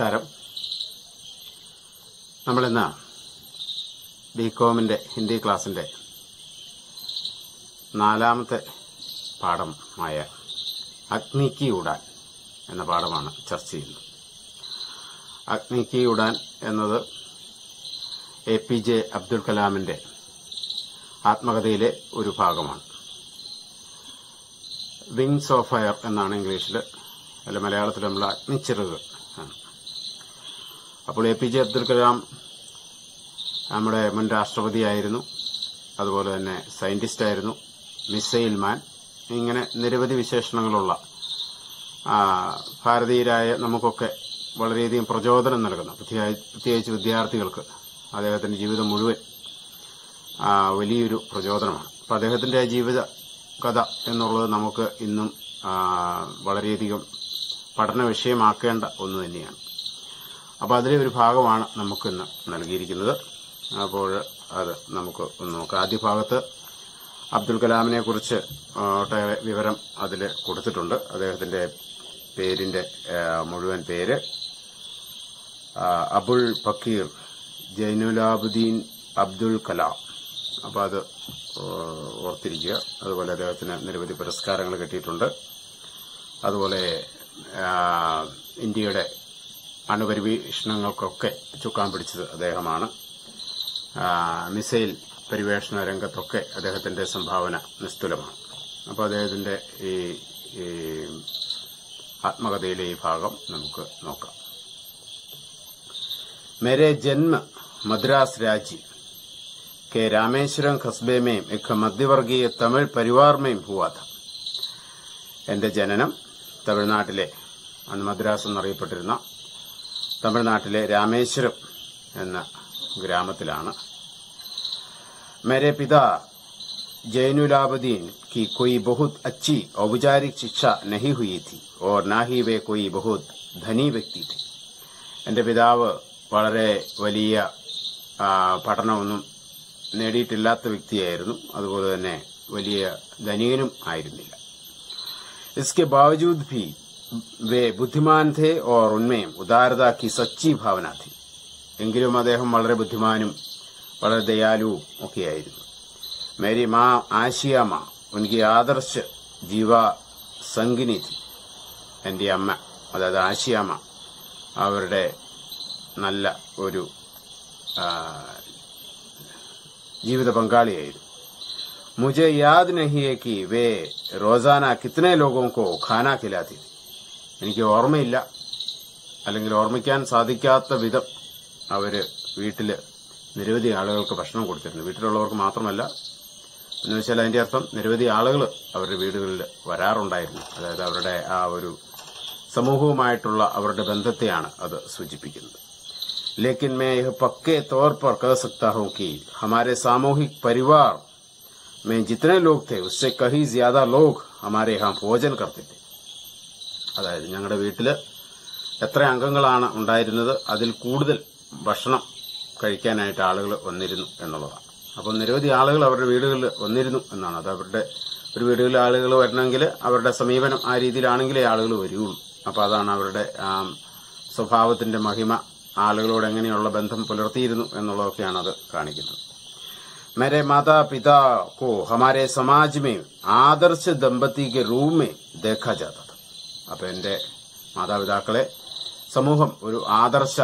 നമസ്കാരം. നമ്മളിന്ന് ബികോമിന്റെ ഹിന്ദി ക്ലാസിന്റെ 4ാമത്തെ പാഠമായ അഗ്നി കി ഉഡാൻ എന്ന പാഠമാണ് ചർച്ച ചെയ്യുന്നത്. അഗ്നി കി ഉഡാൻ എന്നത് APJ അബ്ദുൽ കലാമിന്റെ ആത്മകഥയിലെ ഒരു ഭാഗമാണ്. വിങ്സ് ഓഫ് ഫയർ എന്നാണ് ഇംഗ്ലീഷിൽ, അല്ല മലയാളത്തിൽ നമ്മൾ അഗ്നിച്ചിറകുകൾ ആണ്. അപ്പോൾ APJ അബ്ദുൽ കലാം നമ്മുടെ മുൻ രാഷ്ട്രപതിയായിരുന്നു, അതുപോലെ തന്നെ സയന്റിസ്റ്റ് ആയിരുന്നു, മിസൈൽ മാൻ, ഇങ്ങനെ നിരവധി വിശേഷണങ്ങളുള്ള ഭാരതീയരായ നമുക്കൊക്കെ വളരെയധികം പ്രചോദനം നൽകുന്ന, പ്രത്യേകിച്ച് വിദ്യാർത്ഥികൾക്ക് അദ്ദേഹത്തിന്റെ ജീവിതം മുഴുവൻ വലിയൊരു പ്രചോദനമാണ്. അപ്പം അദ്ദേഹത്തിന്റെ ജീവിത കഥ എന്നുള്ളത് നമുക്ക് ഇന്നും വളരെയധികം പഠന വിഷയമാക്കേണ്ട ഒന്ന് തന്നെയാണ്. അപ്പോൾ അതിലെ ഒരു ഭാഗമാണ് നമുക്കിന്ന് നൽകിയിരിക്കുന്നത്. അപ്പോൾ അത് നമുക്ക് ഒന്ന് നോക്കാം. ആദ്യ ഭാഗത്ത് അബ്ദുൽ കലാമിനെ കുറിച്ച് ഒട്ടേറെ വിവരം അതിൽ കൊടുത്തിട്ടുണ്ട്. അദ്ദേഹത്തിന്റെ പേരിന്റെ മുഴുവൻ പേര് അബുൾ ഫക്കീർ ജൈനുലാബുദ്ദീൻ അബ്ദുൽ കലാം. അപ്പോൾ അത് ഓർത്തിരിക്കുക. അതുപോലെ അദ്ദേഹത്തിന് നിരവധി പുരസ്കാരങ്ങൾ കിട്ടിയിട്ടുണ്ട്. അതുപോലെ ഇന്ത്യയുടെ അണുപരിവേഷണങ്ങൾക്കൊക്കെ ചുക്കാൻ പിടിച്ചത് അദ്ദേഹമാണ്. മിസൈൽ പരിവേഷണ രംഗത്തൊക്കെ അദ്ദേഹത്തിന്റെ സംഭാവന നിസ്തുലമാണ്. അപ്പോൾ അദ്ദേഹത്തിന്റെ ഈ ആത്മകഥയിലെ ഈ ഭാഗം നമുക്ക് നോക്കാം. मेरे जन्म मद्रास राज्य के रामेश्वरम कस्बे में एक मध्यवर्गीय तमिഴ് परिवार में हुआ था. എന്റെ ജനനം തമിഴ്നാട്ടിലെ, അന്ന് മദ്രാസ് എന്നറിയപ്പെട്ടിരുന്ന തമിഴ്നാട്ടിലെ രാമേശ്വരം എന്ന ഗ്രാമത്തിലാണ്. मेरे पिता जैनुलाबुद्दीन की कोई बहुत अच्छी औपचारिक शिक्षा नहीं हुई थी और ना ही वे कोई बहुत धनी व्यक्ति थे. എന്റെ പിതാവ് വളരെ വലിയ പഠനമൊന്നും നേടിയിട്ടില്ലാത്ത വ്യക്തിയായിരുന്നു, അതുപോലെ തന്നെ വലിയ ധനികനും ആയിരുന്നില്ല. इसके बावजूद भी वे बुद्धिमान थे और उनमें उदारता की सच्ची भावना थी. എങ്കിലും അദ്ദേഹം വളരെ ബുദ്ധിമാനും വളരെ ദയാലുവും ഒക്കെയായിരുന്നു. मेरी माँ आशिया माँ उनकी आदर्श जीवा संगिनी थी. എന്റെ അമ്മ, അതായത് ആശിയാമ്മ, അവരുടെ നല്ല ഒരു ജീവിത പങ്കാളിയായിരുന്നു. मुझे याद नहीं है कि वे रोजाना कितने लोगों को खाना खिलाती. എനിക്ക് ഓർമ്മയില്ല, അല്ലെങ്കിൽ ഓർമ്മിക്കാൻ സാധിക്കാത്ത വിധം അവര് വീട്ടില് നിരവധി ആളുകൾക്ക് ഭക്ഷണം കൊടുത്തിരുന്നു. വീട്ടിലുള്ളവർക്ക് മാത്രമല്ല എന്ന് വെച്ചാൽ അതിന്റെ അർത്ഥം നിരവധി ആളുകൾ അവരുടെ വീടുകളിൽ വരാറുണ്ടായിരുന്നു. അതായത് അവരുടെ ആ ഒരു സമൂഹവുമായിട്ടുള്ള അവരുടെ ബന്ധത്തെയാണ് അത് സൂചിപ്പിക്കുന്നത്. लेकिन मैं यह पक्के तौर पर कह सकता हूं कि हमारे सामूहिक परिवार में जितने लोग थे उससे कहीं ज्यादा लोग हमारे यहाँ भोजन करते थे. അതായത് ഞങ്ങളുടെ വീട്ടില് എത്ര അംഗങ്ങളാണ് ഉണ്ടായിരുന്നത് അതിൽ കൂടുതൽ ഭക്ഷണം കഴിക്കാനായിട്ട് ആളുകൾ വന്നിരുന്നു എന്നുള്ളതാണ്. അപ്പം നിരവധി ആളുകൾ അവരുടെ വീടുകളിൽ വന്നിരുന്നു എന്നാണ്. അത് അവരുടെ ഒരു വീടുകളിൽ ആളുകൾ വരണമെങ്കിൽ അവരുടെ സമീപനം ആ രീതിയിലാണെങ്കിലേ ആളുകൾ വരികയുള്ളൂ. അപ്പം അതാണ് അവരുടെ സ്വഭാവത്തിന്റെ മഹിമ, ആളുകളോട് എങ്ങനെയുള്ള ബന്ധം പുലർത്തിയിരുന്നു എന്നുള്ളതൊക്കെയാണ് അത് കാണിക്കുന്നത്. मेरे माता पिता को हमारे समाज में आदर्श दंपति के रूप में देखा जाता था. അപ്പൊ എന്റെ മാതാപിതാക്കളെ സമൂഹം ഒരു ആദർശ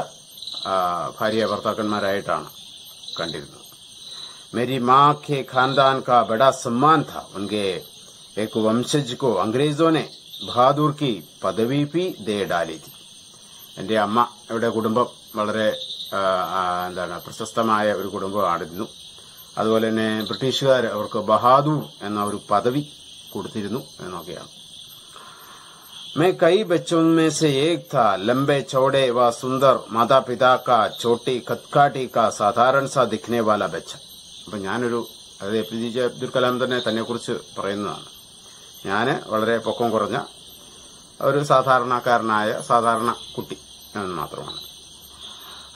ഭാര്യ ഭർത്താക്കന്മാരായിട്ടാണ് കണ്ടിരുന്നത്. मेरी माँ के खानदान का बड़ा सम्मान था. उनके एक वंशज को अंग्रेजों ने बहादुर की पदवी भी दे डाली थी. എന്റെ അമ്മയുടെ കുടുംബം വളരെ പ്രശസ്തമായ ഒരു കുടുംബമായിരുന്നു. അതുപോലെ തന്നെ ബ്രിട്ടീഷുകാർ അവർക്ക് ബഹാദൂർ എന്ന ഒരു പദവി കൊടുത്തിരുന്നു എന്നൊക്കെയാണ്. मैं कई बच्चों में से एक था. लंबे चौड़े व सुंदर माता पिता का छोटी कदकाठी का साधारण सा दिखने वाला बच्चा. അപ്പൊ ഞാനൊരു, അതായത് APJ അബ്ദുൽ കലാം തന്നെ കുറിച്ച് പറയുന്നതാണ്. ഞാന് വളരെ പൊക്കം കുറഞ്ഞ ഒരു സാധാരണക്കാരനായ സാധാരണ കുട്ടി എന്ന് മാത്രമാണ്.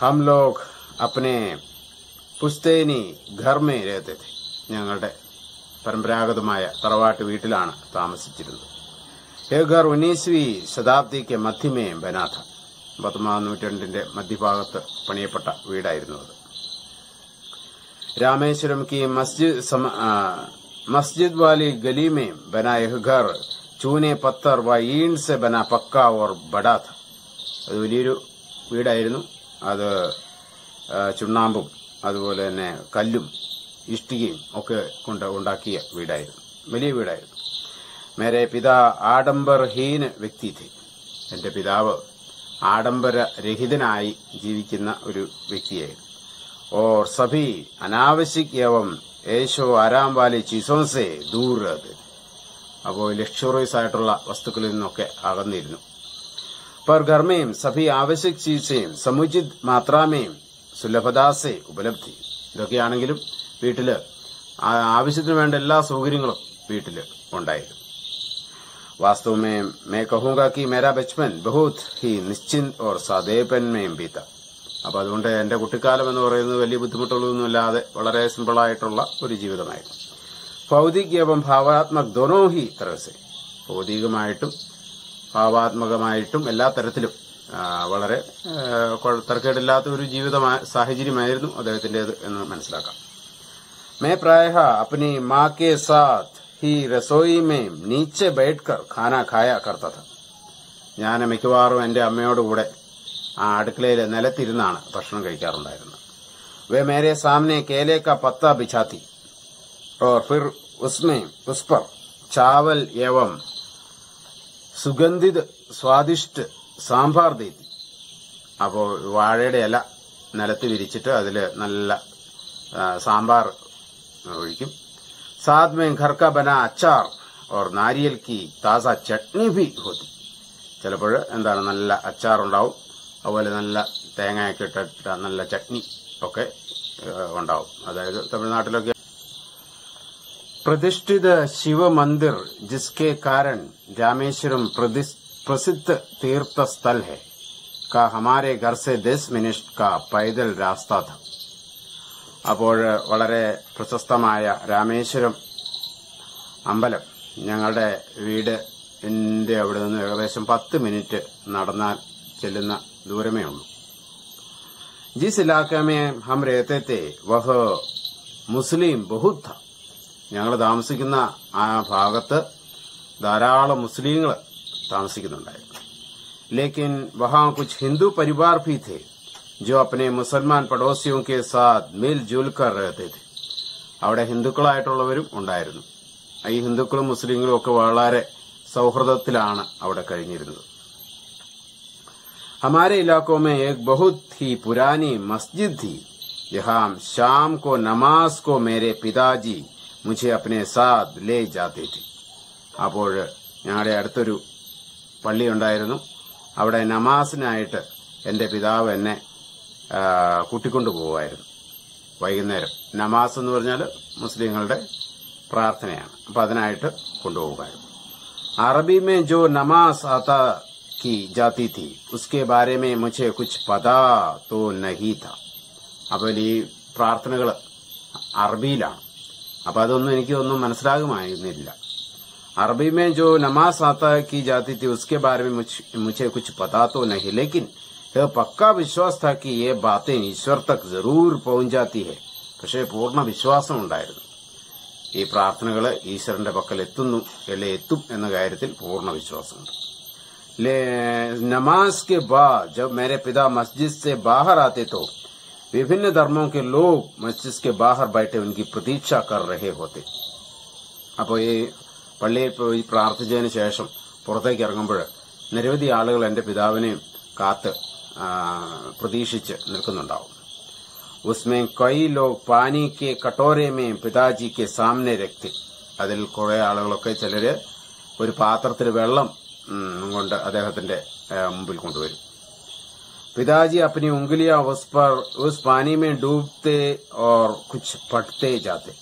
हम लोग अपने പുസ്തേനി ഘർ മേ രഹത്തെ थे. ഞങ്ങളുടെ പരമ്പരാഗതമായ തറവാട്ട് വീട്ടിലാണ് താമസിച്ചിരുന്നത്. ये घर 19वीं शताब्दी के मध्य में बना था. 19 നൂറ്റാണ്ടിന്റെ മധ്യഭാഗത്ത് പണിയപ്പെട്ട വീടായിരുന്നു അത്. രാമേശ്വരം की मस्जिद वाली गली में बना यह घर चूने पत्थर व ईंट से बना पक्का और बड़ा था. അത് വലിയൊരു വീടായിരുന്നു. അത് ചുണ്ണാമ്പും അതുപോലെ തന്നെ കല്ലും ഇഷ്ടികയും ഒക്കെ കൊണ്ട് ഉണ്ടാക്കിയ വീടായിരുന്നു. വലിയ വീടായിരുന്നു. മേരെ പിതാ ആഡംബരഹീന വ്യക്തി थे. എന്റെ പിതാവ് ആഡംബരരഹിതനായി ജീവിക്കുന്ന ഒരു വ്യക്തിയായിരുന്നു. और सभी अनावश्यक एवं ऐशो आराम वाली चीजों से दूर रहते. അപ്പോൾ ലക്ഷറീസ് ആയിട്ടുള്ള വസ്തുക്കളിൽ നിന്നൊക്കെ അകന്നിരുന്നു. पर घर में सभी आवश्यक चीजें समुचित मात्रा में सुलभता से उपलब्ध थी. ഇതൊക്കെയാണെങ്കിലും വീട്ടില് ആവശ്യത്തിന് വേണ്ട എല്ലാ സൗകര്യങ്ങളും വീട്ടില് ഉണ്ടായിരുന്നു. वास्तव में मैं कहूंगा कि मेरा बचपन बहुत ही निश्चिंत और सादेपन में बीता. അപ്പൊ അതുകൊണ്ട് എന്റെ കുട്ടിക്കാലം എന്ന് പറയുന്നത് വലിയ ബുദ്ധിമുട്ടുകളൊന്നുമില്ലാതെ വളരെ സിമ്പിളായിട്ടുള്ള ഒരു ജീവിതമായിരുന്നു. ഭൗതിക് എവം ഭാവാത്മക് ദോനോ ഹി തരസെ. ഭൗതികമായിട്ടും ഭാവാത്മകമായിട്ടും എല്ലാ തരത്തിലും വളരെ തർക്കേടില്ലാത്ത ഒരു ജീവിത സാഹചര്യമായിരുന്നു അദ്ദേഹത്തിന്റേത് എന്ന് മനസ്സിലാക്കാം. मैं प्रायः अपनी माँ के साथ ही रसोई में नीचे बैठकर खाना खाया करता था. ഞാൻ മിക്കവാറും എന്റെ അമ്മയോടുകൂടെ ആ അടുക്കളയിൽ നിലത്തിരുന്നാണ് ഭക്ഷണം കഴിക്കാറുണ്ടായിരുന്നത്. वे मेरे सामने केले का पत्ता बिछाती और फिर उसमें उस पर चावल एवं सुगंधित स्वादिष्ट സാമ്പാർ देती. അപ്പോൾ വാഴയുടെ ഇല നിലത്ത് വിരിച്ചിട്ട് അതില് നല്ല സാമ്പാർ ഒഴിക്കും. साथ में घर का बना अचार और नारियल की ताजा चटनी भी होती. ചിലപ്പോൾ എന്താണ് നല്ല അച്ചാറുണ്ടാവും, അതുപോലെ നല്ല തേങ്ങയൊക്കെ ഇട്ടിട്ട് നല്ല ചട്നി ഒക്കെ ഉണ്ടാവും. അതായത് തമിഴ്നാട്ടിലൊക്കെ प्रतिष्ठित शिव मंदिर जिसके कारण रामेश्वरम प्रसिद्ध तीर्थ स्थल है का हमारे घर से 10 मिनट का पैदल रास्ता था. അപ്പോൾ വളരെ പ്രശസ്തമായ രാമേശ്വരം അമ്പലം ഞങ്ങളുടെ വീടിന്റെ അവിടെ നിന്ന് ഏകദേശം 10 മിനിറ്റ് നടന്നാൽ ചെല്ലുന്ന ദൂരമേ ഉള്ളൂ. जिस इलाके में हम रहते थे वह मुस्लिम बहुत था. ഞങ്ങൾ താമസിക്കുന്ന ആ ഭാഗത്ത് ധാരാളം മുസ്ലിങ്ങൾ താമസിക്കുന്നുണ്ടായിരുന്നു. लेकिन वहां कुछ हिंदू परिवार भी थे जो अपने मुसलमान पड़ोसियों के साथ मिलजुल कर रहते थे. അവിടെ ഹിന്ദുക്കളായിട്ടുള്ളവരും ഉണ്ടായിരുന്നു. ഈ ഹിന്ദുക്കളും മുസ്ലിങ്ങളും ഒക്കെ വളരെ സൗഹൃദത്തിലാണ് അവിടെ കഴിഞ്ഞിരുന്നത്. हमारे इलाकों में एक बहुत ही पुरानी मस्जिद थी. यहाँ शाम को नमाज को मेरे पिताजी मुझे अपने साथ ले जाते थे. അപ്പോൾ ഞങ്ങളുടെ അടുത്തൊരു പള്ളി ഉണ്ടായിരുന്നു. അവിടെ നമാസിനായിട്ട് എന്റെ പിതാവ് എന്നെ കൂട്ടിക്കൊണ്ടു പോകുമായിരുന്നു. വൈകുന്നേരം നമാസ് എന്ന് പറഞ്ഞാൽ മുസ്ലിങ്ങളുടെ പ്രാർത്ഥനയാണ്. അപ്പൊ അതിനായിട്ട് കൊണ്ടുപോകുമായിരുന്നു. अरबी में जो नमाज आता की जाती थी उसके बारे में मुझे कुछ पता तो नहीं था. അപ്പോൾ ഈ പ്രാർത്ഥനകൾ അറബിയിലാണ്. അപ്പൊ അതൊന്നും എനിക്കൊന്നും മനസ്സിലാകുമായിരുന്നില്ല. अरबी में जो नमाज आता की जाती थी उसके बारे में मुझे कुछ पता तो नहीं, लेकिन यह पक्का विश्वास था कि ये बातें ईश्वर तक जरूर पहुंच जाती है. പക്ഷേ പൂർണ്ണ വിശ്വാസം ഉണ്ടായിരുന്നു. ഈ പ്രാർത്ഥനകൾ ഈശ്വരന്റെ പക്കൽ എത്തും എന്ന കാര്യത്തിൽ പൂർണ്ണ വിശ്വാസമുണ്ട്. नमाज के बाद जब मेरे पिता मस्जिद से बाहर आते तो विभिन्न धर्मों के लोग मस्जिद के बाहर बैठे उनकी प्रतीक्षा कर रहे होते. അപ്പോൾ ഈ പള്ളിയിൽ പോയി പ്രാർത്ഥിച്ചതിന് ശേഷം പുറത്തേക്ക് ഇറങ്ങുമ്പോൾ നിരവധി ആളുകൾ എന്റെ പിതാവിനെയും കാത്ത് പ്രതീക്ഷിച്ച് നിൽക്കുന്നുണ്ടാവും. उसमें कई लोग पानी के कटोरे में पिताजी के सामने रखते. അതിൽ കുറെ ആളുകളൊക്കെ ചിലര് ഒരു പാത്രത്തിൽ വെള്ളം കൊണ്ട് അദ്ദേഹത്തിന്റെ മുമ്പിൽ കൊണ്ടുവരും. पिताजी अपनी उंगलियां उस पानी में डूबते और कुछ पढ़ते जाते.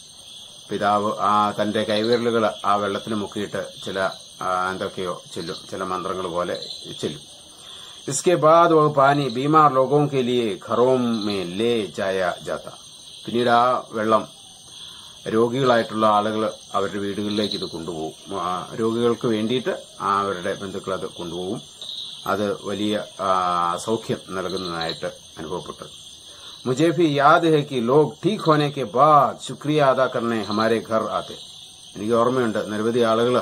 പിതാവ് തന്റെ കൈവിരലുകൾ ആ വെള്ളത്തിൽ മുക്കിയിട്ട് ചില എന്തൊക്കെയോ ചെല്ലും, ചില മന്ത്രങ്ങൾ പോലെ ചെല്ലും. इसके बाद वह पानी बीमार लोगों के लिए घरों में ले जाया जाता. പിന്നീട് ആ വെള്ളം രോഗികളായിട്ടുള്ള ആളുകൾ അവരുടെ വീടുകളിലേക്ക് ഇത് കൊണ്ടുപോകും. രോഗികൾക്ക് വേണ്ടിയിട്ട് അവരുടെ ബന്ധുക്കൾ അത് കൊണ്ടുപോകും. അത് വലിയ സൗഖ്യം നൽകുന്നതായിട്ട് അനുഭവപ്പെട്ടു. मुझे भी याद है कि लोग ठीक होने के बाद शुक्रिया अदा करने हमारे घर आते. എനിക്ക് ഓർമ്മയുണ്ട്, നിരവധി ആളുകൾ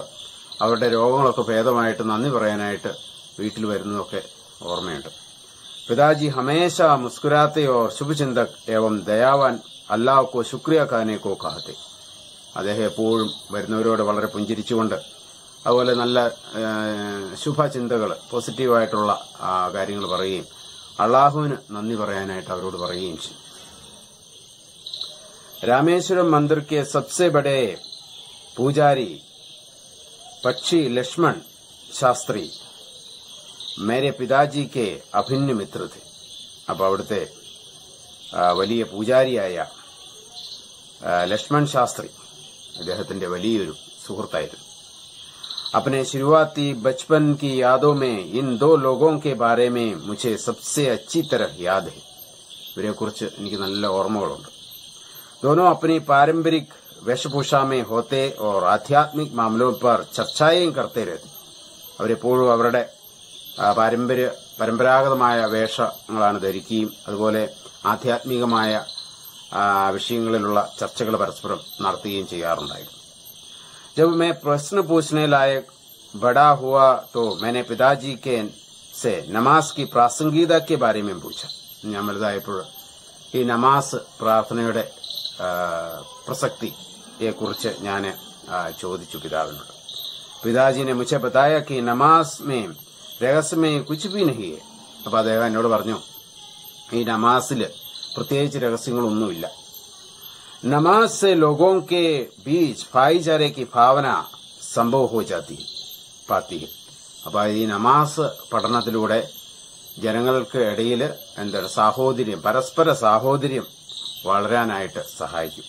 അവരുടെ രോഗങ്ങളൊക്കെ ഭേദമായിട്ട് നന്ദി പറയാനായിട്ട് വീട്ടിൽ വരുന്നതൊക്കെ ഓർമ്മയുണ്ട്. पिताजी हमेशा मुस्कुराते और शुभचिंतक एवं दयावान अल्लाह को शुक्रिया कहने को कहते. അദ്ദേഹം എപ്പോഴും വരുന്നവരോട് വളരെ പുഞ്ചിരിച്ചുകൊണ്ട് അതുപോലെ നല്ല ശുഭചിന്തകൾ, പോസിറ്റീവായിട്ടുള്ള കാര്യങ്ങൾ പറയുകയും അള്ളാഹുവിന് നന്ദി പറയാനായിട്ട് അവരോട് പറയുകയും ചെയ്യും. रामेश्वरम मंदिर के सबसे बड़े पुजारी पक्षी लक्ष्मण शास्त्री मेरे पिताजी के अभिन्न मित्र थे. അപ്പോൾ അവിടുത്തെ വലിയ പൂജാരിയായ ലക്ഷ്മൺ ശാസ്ത്രി അദ്ദേഹത്തിന്റെ വലിയൊരു സുഹൃത്തായിരുന്നു. अपने शुरुआती बचपन की यादों में इन दो लोगों के बारे में मुझे सबसे अच्छी तरह याद है. इवരെ കുറിച്ച് എനിക്ക് നല്ല ഓർമ്മകളുണ്ട്. दोनों अपनी पारंपरिक वेशभूषा में होते और आध्यात्मिक मामलों पर चर्चाएं करते रहते. അവരെപ്പോഴും അവരുടെ പരമ്പരാഗതമായ വേഷങ്ങളാണ് ധരിക്കുകയും അതുപോലെ ആധ്യാത്മികമായ വിഷയങ്ങളിലുള്ള ചർച്ചകൾ പരസ്പരം നടത്തുകയും ചെയ്യാറുണ്ടായിരുന്നു. जब मैं प्रश्न पूछने लायक बड़ा हुआ तो मैंने पिताजी के से नमाज की प्रासंगिकता के बारे में पूछा. ഞാൻ വലുതായപ്പോൾ ഈ നമാസ് പ്രാർത്ഥനയുടെ പ്രസക്തിയെക്കുറിച്ച് ഞാൻ ചോദിച്ചു പിതാവിനോട്. पिताजी ने मुझे बताया कि नमाज में रहस्य में कुछ भी नहीं है. അപ്പോൾ അദ്ദേഹം എന്നോട് പറഞ്ഞു, ഈ നമാസിൽ പ്രത്യേകിച്ച് രഹസ്യങ്ങളൊന്നുമില്ല. नमाज से लोगों के बीच भाईचारे की भावना संभव हो पाती है. അപ്പോൾ ഈ നമാസ് പഠനത്തിലൂടെ ജനങ്ങൾക്ക് ഇടയിൽ സാഹോദര്യം, പരസ്പര സാഹോദര്യം വളരാനായിട്ട് സഹായിക്കും.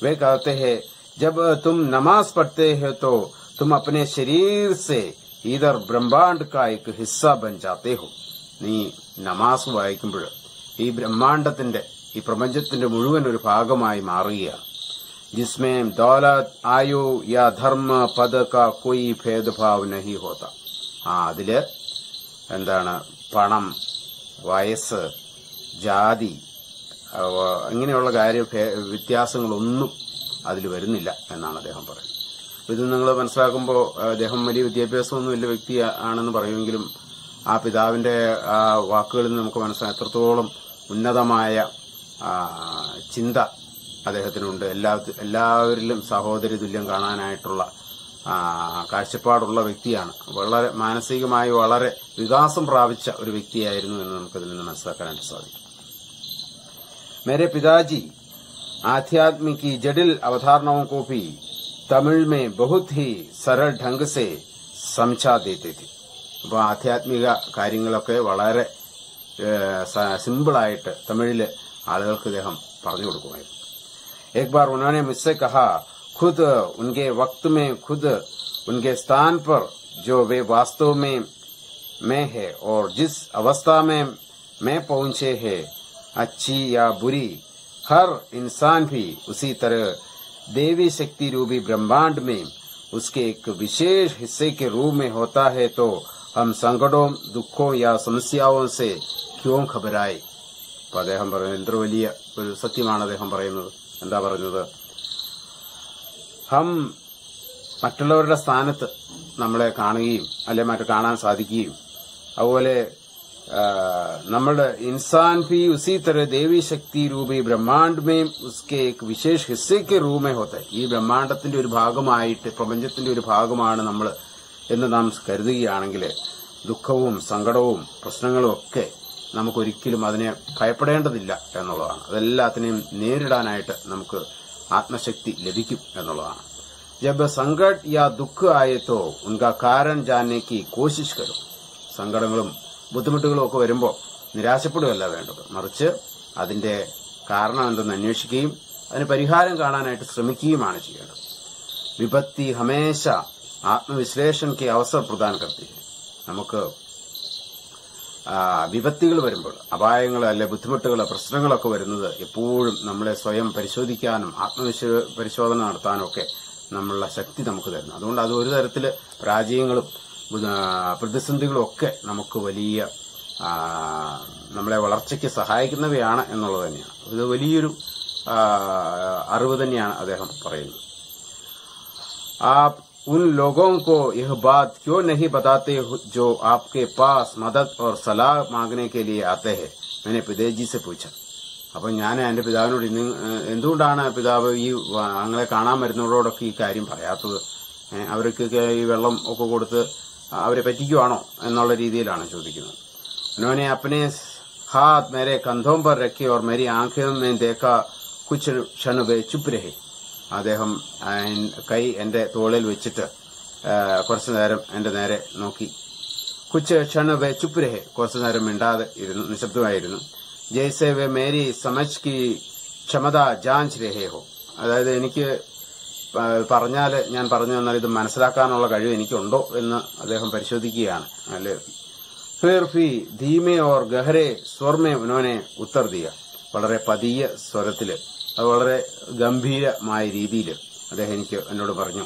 वे कहते हैं जब तुम नमाज पढ़ते हो तो तुम अपने शरीर से इधर ब्रह्मांड का एक हिस्सा बन जाते हो. നീ നമാസ് വായിക്കുമ്പോൾ ഈ ബ്രഹ്മാണ്ടത്തിന്റെ, ഈ പ്രപഞ്ചത്തിന്റെ മുഴുവൻ ഒരു ഭാഗമായി മാറുകയാണ്. जिसमें दौलत, आयु या धर्म पद का कोई भेदभाव नहीं होता. അതില് പണം, വയസ്സ്, ജാതി ഇങ്ങനെയുള്ള വ്യത്യാസങ്ങളൊന്നും അതിൽ വരുന്നില്ല എന്നാണ് അദ്ദേഹം പറയുന്നത്. ഇത് നിങ്ങൾ മനസ്സിലാക്കുമ്പോൾ അദ്ദേഹം വലിയ വിദ്യാഭ്യാസമൊന്നും വലിയ വ്യക്തി ആണെന്ന് പറയുമെങ്കിലും ആ പിതാവിന്റെ വാക്കുകളിൽ നിന്ന് നമുക്ക് മനസ്സിലാക്കാം എത്രത്തോളം ഉന്നതമായ ചിന്ത അദ്ദേഹത്തിനുണ്ട്. എല്ലാവരിലും സഹോദരി തുല്യം കാണാനായിട്ടുള്ള കാഴ്ചപ്പാടുള്ള വ്യക്തിയാണ്. വളരെ മാനസികമായി വളരെ വികാസം പ്രാപിച്ച ഒരു വ്യക്തിയായിരുന്നു എന്ന് നമുക്കതിൽ നിന്ന് മനസ്സിലാക്കാനായിട്ട് സാധിക്കും. मेरे पिताजी आध्यात्म की जटिल अवधारणाओं को भी तमिल में बहुत ही सरल ढंग से समझा देते थे. അപ്പോൾ ആധ്യാത്മിക കാര്യങ്ങളൊക്കെ വളരെ സിമ്പിളായിട്ട് തമിഴില് ആളുകൾക്ക് അദ്ദേഹം പറഞ്ഞു കൊടുക്കുമായിരുന്നു. एक बार उन्होंने मुझसे कहा, खुद उनके वक्त में खुद उनके स्थान पर जो वे वास्तव में है और जिस अवस्था में मैं पहुंचे है, अच्छी या बुरी, हर इंसान भी उसी तरह देवी शक्ति रूपी ब्रह्मांड में उसके एक विशेष हिस्से के रूप में होता है. तो हम संकटों, दुखों या समस्याओं से क्यों घबराए. അപ്പോൾ അദ്ദേഹം പറയുന്നത് എത്ര വലിയ ഒരു സത്യമാണ് അദ്ദേഹം പറയുന്നത്. എന്താ പറഞ്ഞത്? ഹം മറ്റുള്ളവരുടെ സ്ഥാനത്ത് നമ്മളെ കാണുകയും അല്ലെ മറ്റു കാണാൻ സാധിക്കുകയും അതുപോലെ നമ്മുടെ इंसान भी उसी तरह देवी शक्ति रूपी ब्रह्मांड में उसके एक विशेष हिस्से के रूप में होता है. ഈ ബ്രഹ്മാണ്ടത്തിന്റെ ഒരു ഭാഗമായിട്ട്, പ്രപഞ്ചത്തിന്റെ ഒരു ഭാഗമാണ് നമ്മൾ എന്ന് നാം കരുതുകയാണെങ്കിൽ ദുഃഖവും സങ്കടവും പ്രശ്നങ്ങളും ഒക്കെ നമുക്കൊരിക്കലും അതിനെ ഭയപ്പെടേണ്ടതില്ല എന്നുള്ളതാണ്. അതെല്ലാത്തിനെയും നേരിടാനായിട്ട് നമുക്ക് ആത്മശക്തി ലഭിക്കും എന്നുള്ളതാണ്. जब संकट या दुख आए तो उनका कारण जानने की कोशिश करो. സങ്കടങ്ങളും ബുദ്ധിമുട്ടുകളും ഒക്കെ വരുമ്പോൾ നിരാശപ്പെടുകയല്ല വേണ്ടത്, മറിച്ച് അതിന്റെ കാരണം എന്തെന്ന് അന്വേഷിക്കുകയും അതിന് പരിഹാരം കാണാനായിട്ട് ശ്രമിക്കുകയുമാണ് ചെയ്യേണ്ടത്. വിപത്തി ഹമേശ ആത്മവിശ്ലേഷൺ കെ അവസർ പ്രദാൻ കർത്തി. നമുക്ക് വിപത്തുകൾ വരുമ്പോൾ, അപായങ്ങൾ അല്ലെ ബുദ്ധിമുട്ടുകൾ, പ്രശ്നങ്ങളൊക്കെ വരുന്നത് എപ്പോഴും നമ്മളെ സ്വയം പരിശോധിക്കാനും പരിശോധന നടത്താനും ഒക്കെ നമ്മളുടെ ശക്തി നമുക്ക് തരുന്നു. അതുകൊണ്ട് അത് ഒരു തരത്തില് പരാജയങ്ങളും പ്രതിസന്ധികളും ഒക്കെ നമുക്ക് വലിയ നമ്മളെ വളർച്ചയ്ക്ക് സഹായിക്കുന്നവയാണ് എന്നുള്ളത് തന്നെയാണ്. ഇത് വലിയൊരു അറിവ് തന്നെയാണ് അദ്ദേഹം പറയുന്നത്. आप उन लोगों को यह बात क्यों नहीं बताते जो आपके पास मदद और सलाह मांगने के लिए आते हैं? मैंने पिताजी जी से पूछा. അപ്പൊ ഞാൻ എന്റെ പിതാവിനോട് എന്തുകൊണ്ടാണ് പിതാവ് ഈ അങ്ങനെ കാണാൻ വരുന്നവരോടൊക്കെ ഈ കാര്യം പറയാത്തത്? അവർക്കൊക്കെ ഈ വെള്ളം ഒക്കെ കൊടുത്ത് അവരെ പറ്റിക്കുവാണോ എന്നുള്ള രീതിയിലാണ് ചോദിക്കുന്നത്. उन्होंने अपने हाथ मेरे कंधों पर रखे और मेरी आंखों में देखा, कुछ क्षण वे चुप रहे. അദ്ദേഹം കൈ എന്റെ തോളിൽ വെച്ചിട്ട് കുറച്ചു നേരം എന്റെ നേരെ നോക്കി. കുച്ച് ക്ഷണ വേ ചുപ്പ് രഹെ, കുറച്ചു നേരം മിണ്ടാതെ ഇരുന്നു, നിശബ്ദമായിരുന്നു. ജയ്സെ വേ മേരി സമജ് കി ക്ഷമത ജാഞ്ച് രഹേ ഹോ, അതായത് എനിക്ക് പറഞ്ഞാല് ഞാൻ പറഞ്ഞു തന്നാൽ ഇത് മനസ്സിലാക്കാനുള്ള കഴിവ് എനിക്കുണ്ടോ എന്ന് അദ്ദേഹം പരിശോധിക്കുകയാണ്. അല്ലെ ഫിർ ഫി ധീമെ ഓർ ഗഹരെ സ്വർമേ ഉനോനെ ഉത്തർ ദിയ, വളരെ പതിയ സ്വരത്തില്, അത് വളരെ ഗംഭീരമായ രീതിയിൽ അദ്ദേഹം എന്നോട് പറഞ്ഞു.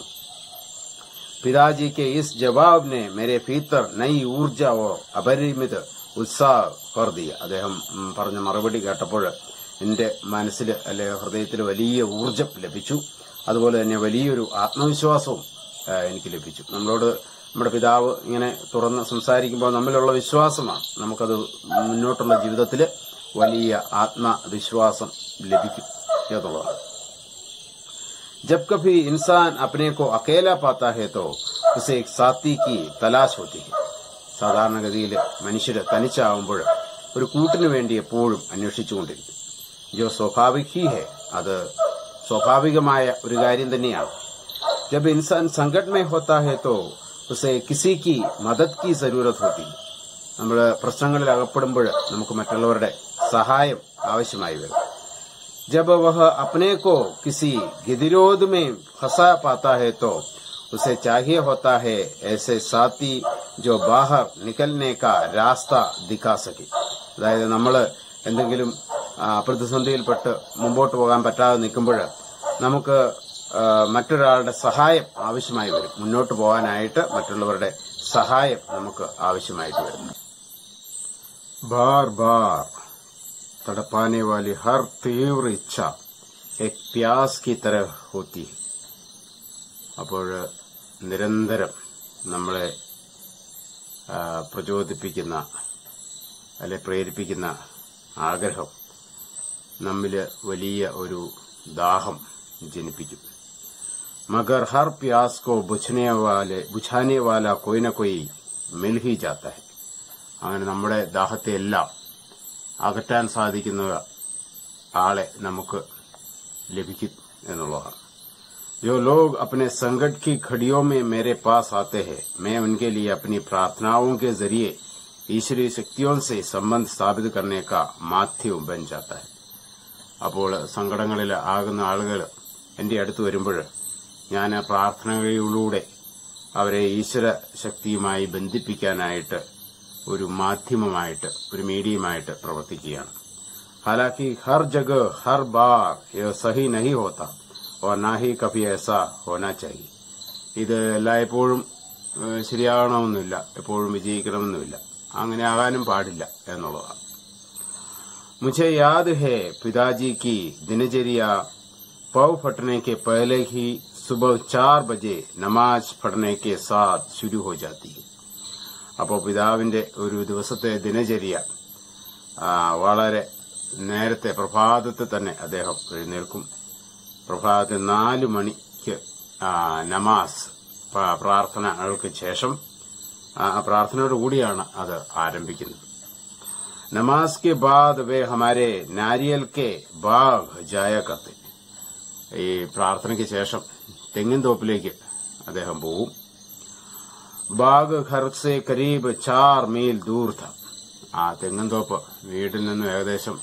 പിതാജി കെ ഇസ് ജവാബ് നെ മേരെ ഭീത്തർ നയി ഊർജ ഓർ അപരിമിത ഉത്സാഹ കർ ദിയ. അദ്ദേഹം പറഞ്ഞ മറുപടി കേട്ടപ്പോൾ എന്റെ മനസ്സിൽ അല്ലെ ഹൃദയത്തിൽ വലിയ ഊർജം ലഭിച്ചു. അതുപോലെ തന്നെ വലിയൊരു ആത്മവിശ്വാസവും എനിക്ക് ലഭിച്ചു. നമ്മളോട് നമ്മുടെ പിതാവ് ഇങ്ങനെ തുറന്ന് സംസാരിക്കുമ്പോൾ നമ്മിലുള്ള വിശ്വാസമാണ് നമുക്കത് മുന്നോട്ടുള്ള ജീവിതത്തിൽ വലിയ ആത്മവിശ്വാസം ലഭിക്കും എന്നുള്ളതാണ്. जब कभी इंसान अपने को अकेला पाता है तो उसे एक साथी की तलाश होती है. സാധാരണഗതിയിൽ മനുഷ്യര് തനിച്ചാവുമ്പോൾ ഒരു കൂട്ടിനു വേണ്ടി എപ്പോഴും അന്വേഷിച്ചുകൊണ്ടിരിക്കും. ജോ സ്വാഭാവിക് ഹി ഹെ, അത് സ്വാഭാവികമായ ഒരു കാര്യം തന്നെയാണ്. जब इंसान संकट में होता है तो उसे किसी की मदद की जरूरत होती है. നമ്മൾ പ്രശ്നങ്ങളിൽ അകപ്പെടുമ്പോൾ നമുക്ക് മറ്റുള്ളവരുടെ സഹായം ആവശ്യമായി വരും. जब वह अपने को किसी गिदिरोध में फंसा पाता है तो उसे चाहिए होता है ऐसे साथी जो बाहर निकलने का रास्ता दिखा सके. അതായത് നമ്മൾ എന്തെങ്കിലും പ്രതിസന്ധിയിൽപ്പെട്ട് മുമ്പോട്ട് പോകാൻ പറ്റാതെ നിൽക്കുമ്പോൾ നമുക്ക് മറ്റൊരാളുടെ സഹായം ആവശ്യമായി വരും. മുന്നോട്ട് പോകാനായിട്ട് മറ്റുള്ളവരുടെ സഹായം നമുക്ക് ആവശ്യമായിട്ട് വരും. ബാർ ബാർ तड़पाने वाली हर तीव्र इच्छा एक प्यास की तरह होती है. അപ്പോൾ നിരന്തരം നമ്മളെ പ്രചോദിപ്പിക്കുന്ന അല്ലെ പ്രേരിപ്പിക്കുന്ന ആഗ്രഹം നമ്മില് വലിയ ഒരു ദാഹം ജനിപ്പിക്കും. മഗർ ഹർ പ്യാസ് കോ ബുझाने वाला कोई न कोई मिल ही जाता है. അങ്ങനെ നമ്മുടെ ദാഹത്തെ എല്ലാം അകറ്റാൻ സാധിക്കുന്ന ആളെ നമുക്ക് ലഭിക്കും എന്നുള്ളതാണ്. जो लोग अपने संकट की घड़ियों में मेरे पास आते हैं, मैं उनके लिए अपनी प्रार्थनाओं के जरिए ईश्वरीय शक्तियों से संबंध स्थापित करने का माध्यम बन जाता है. അപ്പോൾ സങ്കടങ്ങളിൽ ആകുന്ന ആളുകൾ എന്റെ അടുത്ത് വരുമ്പോൾ ഞാൻ പ്രാർത്ഥനകളിലൂടെ അവരെ ഈശ്വര ശക്തിയുമായി ബന്ധിപ്പിക്കാനായിട്ട് ഒരു മാധ്യമമായിട്ട്, ഒരു മീഡിയമായിട്ട് പ്രവർത്തിക്കുകയാണ്. हालांकि हर जगह हर बार यह सही नहीं होता और ना ही कभी ऐसा होना चाहिए. ഇത് എല്ലായ്പ്പോഴും ശരിയാകണമെന്നില്ല, എപ്പോഴും വിജയിക്കണമെന്നുമില്ല, അങ്ങനെ ആകാനും പാടില്ല എന്നുള്ളതാണ്. मुझे याद है पिताजी की दिनचर्या पौ फटने के पहले ही सुबह 4 बजे नमाज पढ़ने के साथ शुरू हो जाती है. അപ്പോൾ പിതാവിന്റെ ഒരു ദിവസത്തെ ദിനചര്യ വളരെ നേരത്തെ പ്രഭാതത്തിൽ തന്നെ അദ്ദേഹം എഴുന്നേൽക്കും. പ്രഭാതത്തിൽ 4 മണിക്ക് നമാസ് പ്രാർത്ഥനകൾക്ക് ശേഷം പ്രാർത്ഥനയോടുകൂടിയാണ് അത് ആരംഭിക്കുന്നത്. नमाज के बाद वे हमारे नारियल के बाग जाया करते. ഈ പ്രാർത്ഥനയ്ക്ക് ശേഷം തെങ്ങിൻ തോപ്പിലേക്ക് അദ്ദേഹം പോകും. ബാഗ് ഘർ സെ കരീബ് 4 മീൽ ദൂർ ഥ. ആ തെങ്ങിൻ തോപ്പ് വീട്ടിൽ നിന്നും ഏകദേശം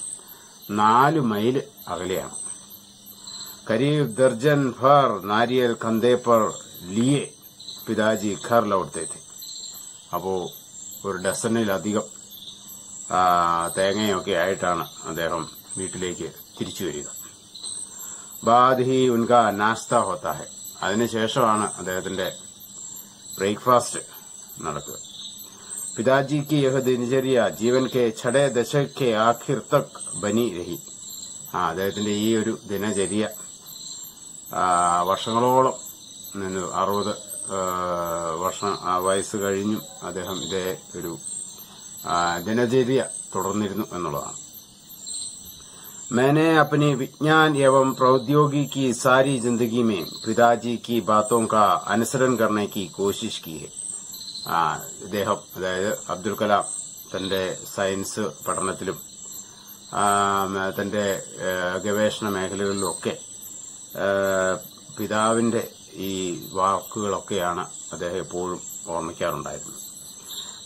4 മൈൽ അകലെയാണ്. കരീബ് ദർജൻ ഭർ നാരിയൽ കന്ധേ പർ ലിയെ പിതാജി ഘർ ലൗട്ടെ थे. അപ്പോ ഒരു ഡസനിലധികം തേങ്ങയൊക്കെ ആയിട്ടാണ് അദ്ദേഹം വീട്ടിലേക്ക് തിരിച്ചു വരിക. ബാദ് ഹി ഉൻകാ നാസ്ത ഹോത്താ ഹെ. അതിനുശേഷമാണ് അദ്ദേഹത്തിന്റെ ബ്രേക്ക്ഫാസ്റ്റ് നടക്കുക. पिताजी की यह दिनचर्या जीवन के 6 दशक के आखिर तक बनी रही. അദ്ദേഹത്തിന്റെ ഈ ഒരു ദിനചര്യ വർഷങ്ങളോളം നിന്ന് 60 വർഷം വയസ്സ് കഴിഞ്ഞും അദ്ദേഹം ഇതേ ഒരു ദിനചര്യ തുടർന്നിരുന്നു എന്നുള്ളതാണ്. मैंने अपने विज्ञान एवं प्रौद्योगिकी की सारी जिंदगी में पिताजी की बातों का अनुसरण करने की कोशिश की है. ഇദ്ദേഹം അതായത് അബ്ദുൽ കലാം തന്റെ സയൻസ് പഠനത്തിലും തന്റെ ഗവേഷണ മേഖലകളിലുമൊക്കെ പിതാവിന്റെ ഈ വാക്കുകളൊക്കെയാണ് അദ്ദേഹം എപ്പോഴും ഓർമ്മിക്കാറുണ്ടായിരുന്നത്.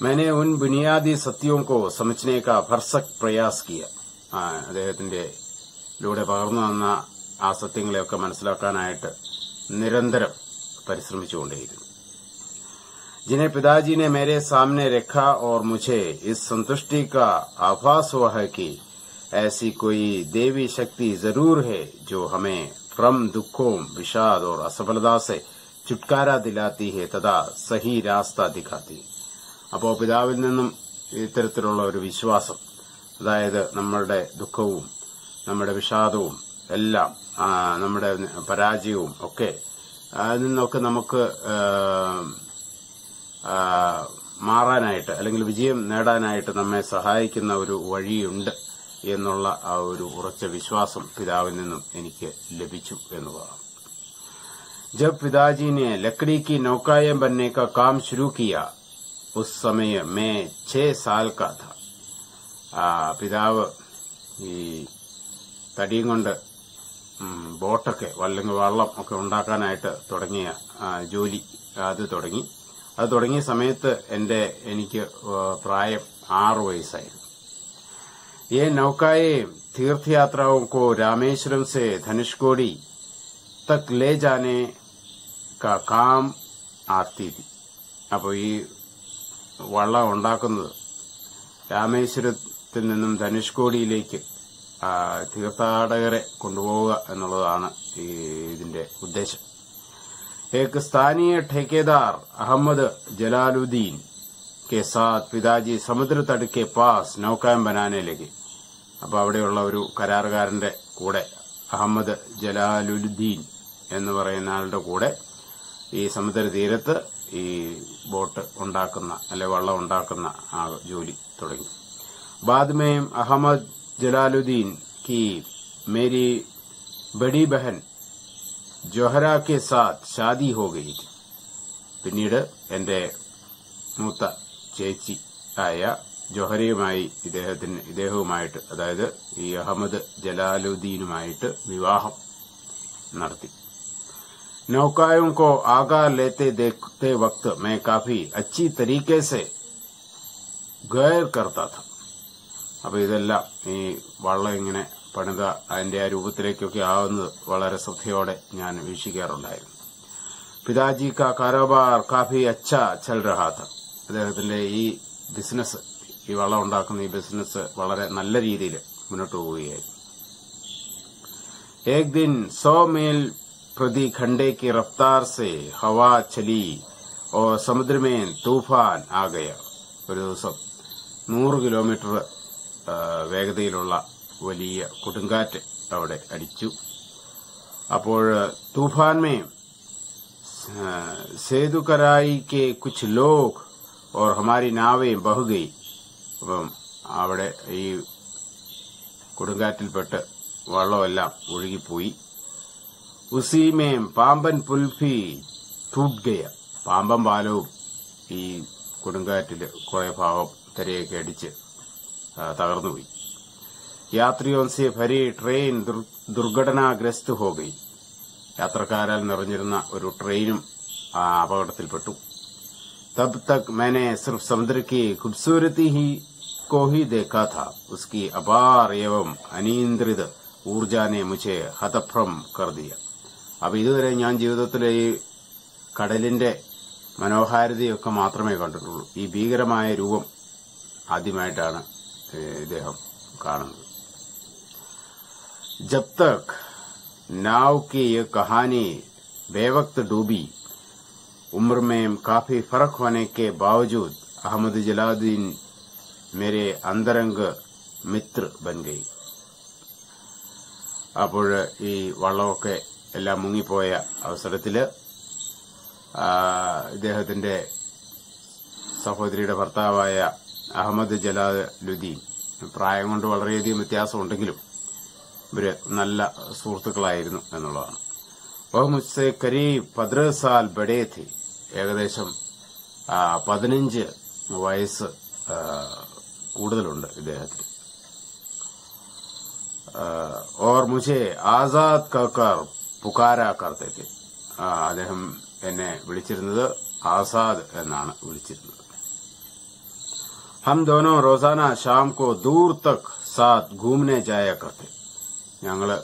मैंने उन बुनियादी सत्यों को समझने का भरसक प्रयास किया. അദ്ദേഹത്തിന്റെ ലൂടെ പകർന്നു വന്ന ആ സത്യങ്ങളെയൊക്കെ മനസ്സിലാക്കാനായിട്ട് നിരന്തരം പരിശ്രമിച്ചുകൊണ്ടേയിരുന്നു. जिन्हें पिताजी ने मेरे सामने रखा और मुझे इस संतुष्टि का आभास हुआ है कि ऐसी कोई देवी शक्ति जरूर है जो हमें भ्रम, दुखों, विषाद और असफलता से छुटकारा दिलाती है तथा सही रास्ता दिखाती है. അപ്പോൾ പിതാവിൽ നിന്നും ഇത്തരത്തിലുള്ള ഒരു വിശ്വാസം, അതായത് നമ്മളുടെ ദുഃഖവും നമ്മുടെ വിഷാദവും എല്ലാം നമ്മുടെ പരാജയവും ഒക്കെ അതിൽ നിന്നൊക്കെ നമുക്ക് മാറാനായിട്ട് അല്ലെങ്കിൽ വിജയം നേടാനായിട്ട് നമ്മെ സഹായിക്കുന്ന ഒരു വഴിയുണ്ട് എന്നുള്ള ആ ഒരു ഉറച്ച വിശ്വാസം പിതാവിൽ നിന്നും എനിക്ക് ലഭിച്ചു എന്നുള്ളതാണ്. जब पिताजी ने लकड़ी की नौकाएं बनने का काम शुरू किया उस समय मैं 6 साल का था. പിതാവ് ഈ തടിയും കൊണ്ട് ബോട്ടൊക്കെ അല്ലെങ്കിൽ വള്ളം ഒക്കെ ഉണ്ടാക്കാനായിട്ട് തുടങ്ങിയ ജോലി അത് തുടങ്ങിയ സമയത്ത് എനിക്ക് പ്രായം 6 വയസ്സായിരുന്നു. ये नौकाएं तीर्थयात्राओं को रामेश्वरम से धनुषकोडी तक ले जाने का काम आती थी. അപ്പോൾ ഈ വള്ളം ഉണ്ടാക്കുന്നത് രാമേശ്വരത്തിൽ നിന്നും ധനുഷ്കോടിയിലേക്ക് തീർത്ഥാടകരെ കൊണ്ടുപോവുക എന്നുള്ളതാണ് ഇതിന്റെ ഉദ്ദേശം. एक स्थानीय ठेकेदार अहमद जलालुद्दीन के साथ पिताजी समुद्र तट के पास नौकाएं बनाने लगे. അപ്പോൾ അവിടെയുള്ള ഒരു കരാറുകാരന്റെ കൂടെ അഹമ്മദ് ജലാലുദ്ദീൻ എന്ന് പറയുന്ന ആളുടെ കൂടെ ഈ സമുദ്രതീരത്ത് ഈ ബോട്ട് ഉണ്ടാക്കുന്ന അല്ലെ വള്ളം ഉണ്ടാക്കുന്ന ആ ജോലി തുടങ്ങി. बाद में अहमद जलालुद्दीन की मेरी बड़ी बहन ജോഹര के साथ शादी हो गई थी. പിന്നീട് എന്റെ മൂത്ത ചേച്ചി ആയ ജോഹരയുമായി ഇദ്ദേഹവുമായിട്ട് അതായത് ഈ അഹമ്മദ് ജലാലുദ്ദീനുമായിട്ട് വിവാഹം നടത്തി. नौकाओं को आकार लेते देखते वक्त मैं काफी अच्छी तरीके से गैर करता था. അപ്പൊ ഇതെല്ലാം ഈ വള്ളം ഇങ്ങനെ പണിത അതിന്റെ ആ രൂപത്തിലേക്കൊക്കെ ആവുന്നത് വളരെ ശ്രദ്ധയോടെ ഞാൻ വീക്ഷിക്കാറുണ്ടായിരുന്നു. പിതാജി കാ കാരോബാർ കാഫി അച്ഛാ ചൽ രഹാ ഥ. അദ്ദേഹത്തിന്റെ ഈ ബിസിനസ്, ഈ വള്ളം ഉണ്ടാക്കുന്ന ഈ ബിസിനസ് വളരെ നല്ല രീതിയിൽ മുന്നോട്ട് പോവുകയായിരുന്നു. एक दिन 100 मील प्रति घंटे की रफ्तार से हवा चली और समुद्र में तूफान आ गया. ഒരു ദിവസം 100 കിലോമീറ്റർ വേഗതയിലുള്ള വലിയ കൊടുങ്കാറ്റ് അവിടെ അടിച്ചു. അപ്പോൾ तूफान में सेतु कराई के कुछ लोग और हमारी नावें बह गई. അപ്പം അവിടെ ഈ കൊടുങ്കാറ്റിൽപ്പെട്ട് വള്ളമെല്ലാം ഒഴുകിപ്പോയി. उसी में പാമ്പൻ പുൽ भी टूट गया. പാമ്പൻ പാലവും ഈ കൊടുങ്കാറ്റിൽ കുറെ ഭാഗം തിരയൊക്കെ അടിച്ച് തകർന്നുപോയി. യാത്രിയോं से भरी ट्रेन दुर्घटनाग्रस्त हो गई. യാത്രക്കാരാൽ നിറഞ്ഞിരുന്ന ഒരു ട്രെയിനും അപകടത്തിൽപ്പെട്ടു. तब तक मैंने सिर्फ समुद्र की खूबसूरती ही को ही देखा था. उसकी अपार एवं अनियंत्रित ऊर्जा ने मुझे हतभ्रम कर दिया. അപ്പൊ ഇതുവരെ ഞാൻ ജീവിതത്തിലെ ഈ കടലിന്റെ മനോഹാരിതയൊക്കെ മാത്രമേ കണ്ടിട്ടുള്ളൂ. ഈ ഭീകരമായ രൂപം ആദ്യമായിട്ടാണ് ഇദ്ദേഹം കാണുന്നത്. जब तक नाव की ये कहानी बेवक्त डूबी उम्र में काफी फर्क होने के बावजूद अहमद जलालुद्दीन मेरे अंतरंग മിത്ര ബൻ ഗയി. അപ്പോൾ ഈ വള്ളമൊക്കെ എല്ലാം മുങ്ങിപ്പോയ അവസരത്തില് ഇദ്ദേഹത്തിന്റെ സഹോദരിയുടെ ഭർത്താവായ അഹമ്മദ് ജലാലുദ്ദീൻ പ്രായം കൊണ്ട് വളരെയധികം വ്യത്യാസമുണ്ടെങ്കിലും ഇവര് നല്ല സുഹൃത്തുക്കളായിരുന്നു എന്നുള്ളതാണ്. വഹ് മുസ്സെ കരീബ് 15 സാൽ ബഡേ ഥി. ഏകദേശം 15 വയസ്സ് കൂടുതലുണ്ട് ഇദ്ദേഹത്തിന്. और मुझे आजाद कहकर पुकारा करते थे. അദ്ദേഹം എന്നെ വിളിച്ചിരുന്നത് ആസാദ് എന്നാണ് വിളിച്ചിരുന്നത്. हम दोनों रोजाना शाम को दूर तक साथ घूमने जाया करते. ഞങ്ങള്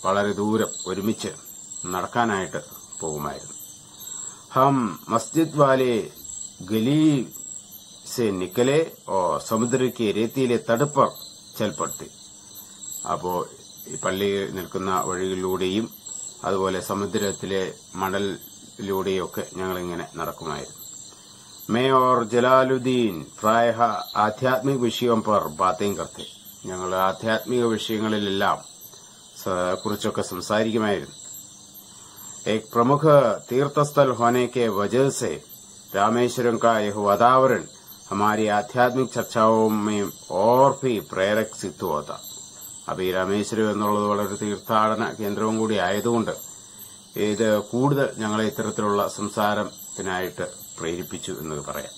വളരെ ദൂരം ഒരുമിച്ച് നടക്കാനായിട്ട് പോകുമായിരുന്നു. हम मस्जिद वाले गली से निकले और समुद्र के रेतीले तट पर चल पड़ते. അപ്പോ ഈ പള്ളി നിൽക്കുന്ന വഴികളിലൂടെയും അതുപോലെ സമുദ്രത്തിലെ മണലിലൂടെയൊക്കെ ഞങ്ങളിങ്ങനെ നടക്കുമായിരുന്നു. मैं और जलालुद्दीन प्रायः आध्यात्मिक विषयों पर बातें करते. ഞങ്ങൾ ആധ്യാത്മിക വിഷയങ്ങളിലെല്ലാം കുറിച്ചൊക്കെ സംസാരിക്കുമായിരുന്നു. एक प्रमुख तीर्थस्थल होने के वजह से रामेश्वरम का यह वातावरण हमारी आध्यात्मिक चर्चाओं में और भी प्रेरक सिद्ध होता. അപ്പൊ ഈ രാമേശ്വരം എന്നുള്ളത് വളരെ തീർത്ഥാടന കേന്ദ്രവും കൂടി ആയതുകൊണ്ട് ഇത് കൂടുതൽ ഞങ്ങളെ ഇത്തരത്തിലുള്ള സംസാരത്തിനായിട്ട് പ്രേരിപ്പിച്ചു എന്ന് പറയാം.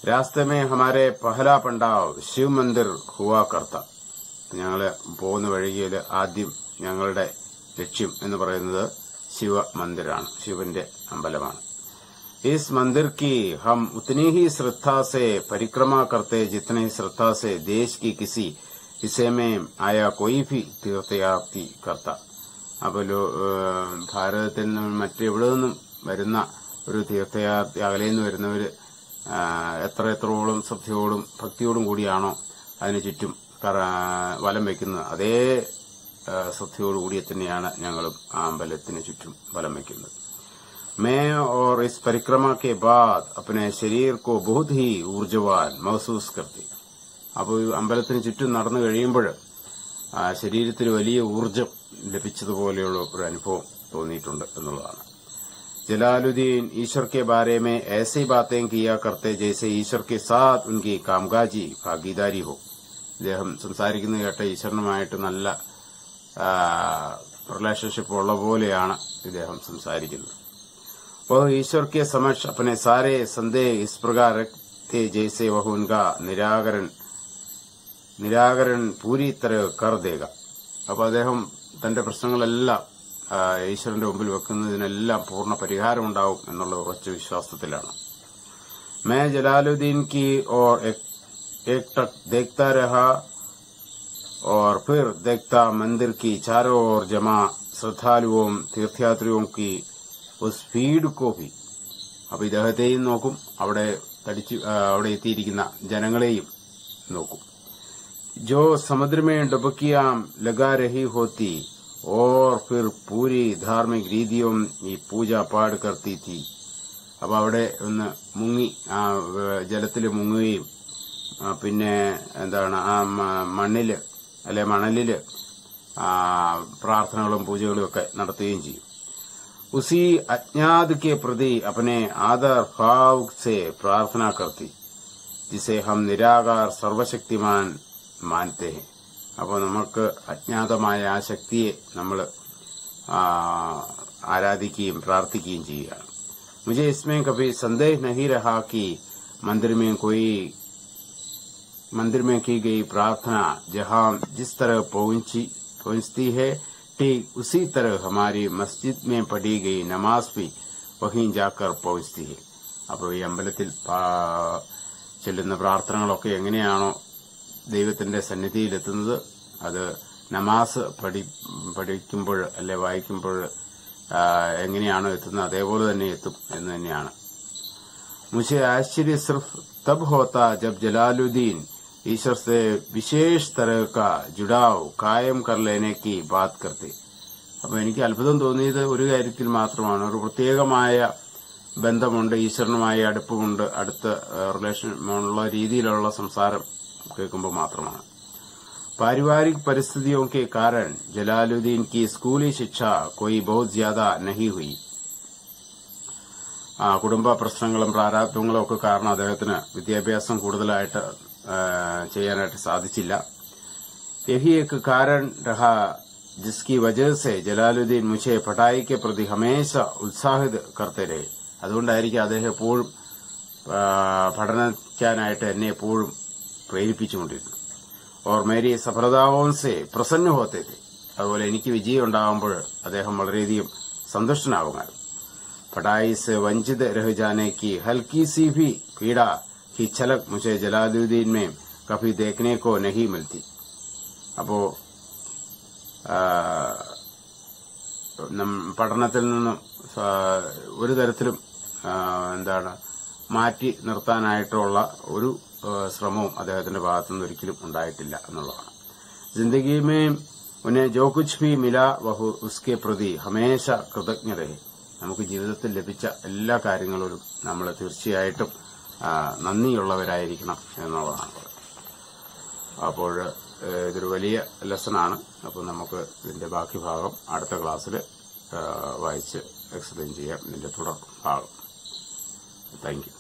രാസ്തേ മേ ഹമാരെ പഹലാ പണ്ടാവ് ശിവ് മന്ദിർ ഹുവാ കർത്ത. ഞങ്ങള് പോകുന്ന വഴിയിൽ ആദ്യം ഞങ്ങളുടെ ലക്ഷ്യം എന്ന് പറയുന്നത് ശിവ മന്ദിറാണ്, ശിവന്റെ അമ്പലമാണ്. इस मंदिर की हम उतनी ही श्रद्धा से परिक्रमा करते जितनी श्रद्धा से देश की किसी हिस्से में आया कोई भी तीर्थयात्री करता. അപ്പോൾ ഭാരതത്തിൽ നിന്നും മറ്റെവിടെ നിന്നും വരുന്ന ഒരു തീർത്ഥയാത്രി, അകലെ നിന്ന് വരുന്നവര് എത്രയോളം ശ്രദ്ധയോടും ഭക്തിയോടും കൂടിയാണോ അതിനു ചുറ്റും വലം വയ്ക്കുന്നത്, അതേ ശ്രദ്ധയോടുകൂടി തന്നെയാണ് ഞങ്ങളും ആ അമ്പലത്തിന് ചുറ്റും വലം വയ്ക്കുന്നത്. मैं और इस परिक्रमा के बाद अपने शरीर को बहुत ही ऊर्जवान महसूस करती. അപ്പോൾ അമ്പലത്തിന് ചുറ്റും നടന്നു കഴിയുമ്പോൾ ശരീരത്തിന് വലിയ ഊർജം ലഭിച്ചതുപോലെയുള്ള ഒരു അനുഭവം തോന്നിയിട്ടുണ്ട് എന്നുള്ളതാണ്. जलालुद्दीन ईश्वर के बारे में ऐसी बातें किया करते जैसे ईश्वर के साथ उनकी कामकाजी भागीदारी हो. അദ്ദേഹം സംസാരിക്കുന്നത് കേട്ട ഈശ്വരനുമായിട്ട് നല്ല റിലേഷൻഷിപ്പ് ഉള്ള പോലെയാണ് ഇദ്ദേഹം സംസാരിക്കുന്നത്. वह ईश्वर के समक्ष अपने सारे संदेह इस प्रकार रखते जैसे वह उनका निराकरण पूरी तरह कर देगा. അപ്പൊ അദ്ദേഹം തന്റെ പ്രശ്നങ്ങളെല്ലാം ഈശ്വരന്റെ മുമ്പിൽ വെക്കുന്നതിനെല്ലാം പൂർണ്ണ പരിഹാരമുണ്ടാവും എന്നുള്ള ഉറച്ച വിശ്വാസത്തിലാണ്. मैं जलालुद्दीन की और एक टक देखता रहा और फिर देखता मंदिर की चारों ओर जमा श्रद्धालुओं तीर्थयात्रियों की उस भीड़ को भी. അപ്പൊ ഇദ്ദേഹത്തെയും നോക്കും, അവിടെ എത്തിയിരിക്കുന്ന ജനങ്ങളെയും നോക്കും. जो समुद्र में डुबकियां लगा रही होती और फिर पूरी धार्मिक रीतियों ഈ पूजा पाठ करती थी. അപ്പൊ അവിടെ ഒന്ന് മുങ്ങി ആ ജലത്തിൽ മുങ്ങുകയും പിന്നെ എന്താണ് ആ മണ്ണില് അല്ലെ മണലില് പ്രാർത്ഥനകളും പൂജകളും ഒക്കെ നടത്തുകയും ചെയ്യും. उसी अज्ञात के प्रति अपने आदर भाव से प्रार्थना करती जिसे हम निराकार सर्वशक्तिमान मानते हैं. അപ്പോൾ നമുക്ക് അജ്ഞാതമായ ആ ശക്തിയെ നമ്മൾ ആരാധിക്കുകയും പ്രാർത്ഥിക്കുകയും ചെയ്യുകയാണ്. मुझे इसमें कभी संदेह नहीं रहा कि मंदिर में की गई प्रार्थना जहां जिस तरह पहुंचती है ठीक उसी तरह हमारी मस्जिद में पढ़ी गई नमाज भी वहीं जाकर पहुंचती है. അപ്പോൾ ഈ അമ്പലത്തിൽ ചെല്ലുന്ന പ്രാർത്ഥനകളൊക്കെ എങ്ങനെയാണോ ദൈവത്തിന്റെ സന്നിധിയിലെത്തുന്നത്, അത് നമാസ് പഠിക്കുമ്പോൾ അല്ലെ വായിക്കുമ്പോൾ എങ്ങനെയാണോ എത്തുന്നത് അതേപോലെ തന്നെ എത്തും എന്ന് തന്നെയാണ്. मुझे आश्चर्य सिर्फ तब होता जब जलालुद्दीन ईश्वर से विशेष तरह का जुड़ाव कायम कर लेने की बात करते. അപ്പൊ എനിക്ക് അത്ഭുതം തോന്നിയത് ഒരു കാര്യത്തിൽ മാത്രമാണ്. ഒരു പ്രത്യേകമായ ബന്ധമുണ്ട്, ഈശ്വരനുമായി അടുപ്പമുണ്ട്, അടുത്ത റിലേഷൻ ഉള്ള രീതിയിലുള്ള സംസാരം കേൾക്കുമ്പോൾ മാത്രമാണ്. पारिवारिक परिस्थितियों के कारण जलालुद्दीन की स्कूली शिक्षा कोई बहुत ज्यादा नहीं हुई. കുടുംബ പ്രശ്നങ്ങളും പ്രാരാബ്ദങ്ങളും ഒക്കെ കാരണം അദ്ദേഹത്തിന് വിദ്യാഭ്യാസം കൂടുതലായിട്ട് ചെയ്യാനായിട്ട് സാധിച്ചില്ല. यही एक कारण रहा जिसकी वजह से जलालुद्दीन मुझे पढ़ाई के प्रति हमेशा उत्साहित करते रहे. അതുകൊണ്ടായിരിക്കും അദ്ദേഹം എപ്പോഴും പഠിക്കാനായിട്ട് എന്നെ എപ്പോഴും പ്രേരിപ്പിച്ചുകൊണ്ടിരുന്നു. और मेरी सफलताओं से प्रसन्न होते थे. അതുപോലെ എനിക്ക് വിജയം ഉണ്ടാകുമ്പോൾ അദ്ദേഹം വളരെയധികം സന്തുഷ്ടനാകുമായിരുന്നു. पढ़ाई से वंचित रह जाने की हल्की सी भी पीड़ा की झलक मुझे जलालुद्दीन में कभी देखने को नहीं मिलती. അപ്പോ പഠനത്തിൽ നിന്നും ഒരു തരത്തിലും മാറ്റി നിർത്താനായിട്ടുള്ള ഒരു ശ്രമവും അദ്ദേഹത്തിന്റെ ഭാഗത്തുനിന്ന് ഒരിക്കലും ഉണ്ടായിട്ടില്ല എന്നുള്ളതാണ്. जिंदगी में उन्हें जो कुछ भी मिला वह उसके प्रति हमेशा कृतज्ञ रहे. നമുക്ക് ജീവിതത്തിൽ ലഭിച്ച എല്ലാ കാര്യങ്ങളിലും നമ്മൾ തീർച്ചയായിട്ടും നന്ദിയുള്ളവരായിരിക്കണം എന്നുള്ളതാണ്. അപ്പോൾ ഇതൊരു വലിയ ലെസണാണ്. അപ്പോൾ നമുക്ക് ഇതിന്റെ ബാക്കി ഭാഗം അടുത്ത ക്ലാസ്സിൽ വായിച്ച് എക്സ്പ്ലെയിൻ ചെയ്യാം, ഇതിന്റെ തുടർ ഭാഗം. Thank you.